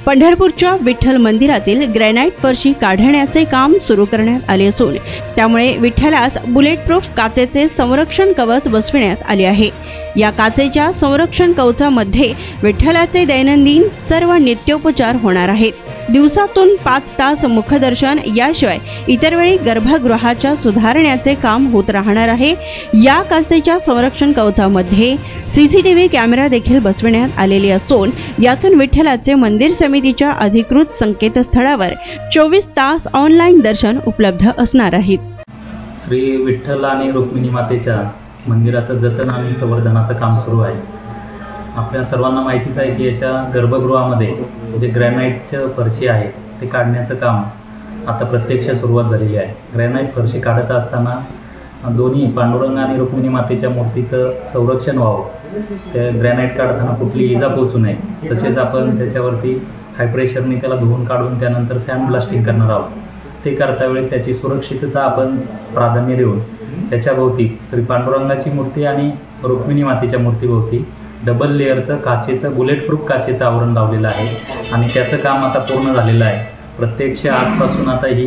पंढरपूरच्या विठ्ठल मंदिरातील ग्रॅनाइट फरशी काढण्याचे काम सुरू करण्यात आले असून त्यामुळे विठ्ठलास बुलेटप्रूफ काचेचे संरक्षण कवच बसविण्यात आले आहे। या काचेच्या संरक्षण कवचामध्ये विठ्ठलाचे दैनंदिन सर्व नित्योपचार होणार आहेत। दिवसातून 5 तास मुखदर्शन याशिवाय इतर वेळी गर्भगृहाच्या सुधारण्याचे काम होत राहणार आहे। या काचेच्या संरक्षण कवचामध्ये सीसीटीव्ही कॅमेरा देखील बसविण्यात आलेले असून यातून विठ्ठलाचे मंदिर समितीच्या अधिकृत संकेतस्थळावर 24 तास ऑनलाईन दर्शन उपलब्ध असणार आहे। श्री विठ्ठल आणि रुक्मिणी मातेच्या मंदिराचं जतन आणि संवर्धनाचं काम सुरू आहे। आपल्या सर्वांना माहितीच आहे की याच्या गर्भगृहामध्ये जे ग्रॅनाइटचं फरशी आहे ते काढण्याचं काम आता प्रत्यक्ष सुरुवात झालेली आहे। ग्रॅनाइट फरशी काढत असताना दोन्ही पांडुरंग आणि रुक्मिणी मातेच्या मूर्तीचं संरक्षण व्हावं, त्या ग्रॅनाइट काढताना कुठली इजा पोहोचू नये, तसेच आपण त्याच्यावरती हाय प्रेशरने त्याला धुवून काढून त्यानंतर सँड ब्लास्टिंग करणार आहोत। ते करता वेळेस त्याची सुरक्षितता आपण प्राधान्य देऊन त्याच्याभोवती श्री पांडुरंगाची मूर्ती आणि रुक्मिणी मातेच्या मूर्तीभोवती डबल लेअरचं काचेचं बुलेटप्रूफ काचेचं आवरण लावलेलं आहे आणि त्याचं काम आता पूर्ण झालेलं आहे। प्रत्यक्ष आजपासून आता ही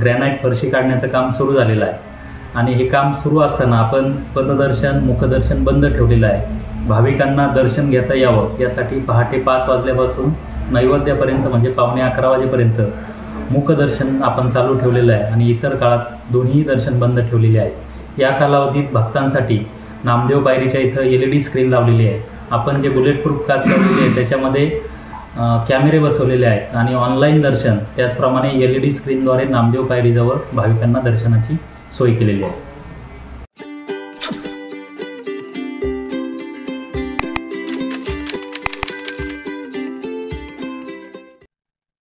ग्रॅनाइट फरशी काढण्याचं काम सुरू झालेलं आहे आणि हे काम सुरू असताना आपण पददर्शन मुखदर्शन बंद ठेवलेलं आहे। भाविकांना दर्शन घेता यावं यासाठी पहाटे 5 वाजल्यापासून नैवेद्यापर्यंत म्हणजे पावणे 11 वाजेपर्यंत मुखदर्शन आपण चालू ठेवलेलं आहे आणि इतर काळात दोन्ही दर्शन बंद ठेवलेले आहेत। या कालावधीत भक्तांसाठी नामदेव पायरीच्या इथं LED स्क्रीन लावलेली आहे। आपण जे बुलेटप्रूफ काच लावलेली आहे त्याच्यामध्ये कॅमेरे बसवलेले आहेत आणि ऑनलाईन दर्शन त्याचप्रमाणे LED स्क्रीनद्वारे नामदेव पायरीजवळ भाविकांना दर्शनाची सोय केलेली आहे।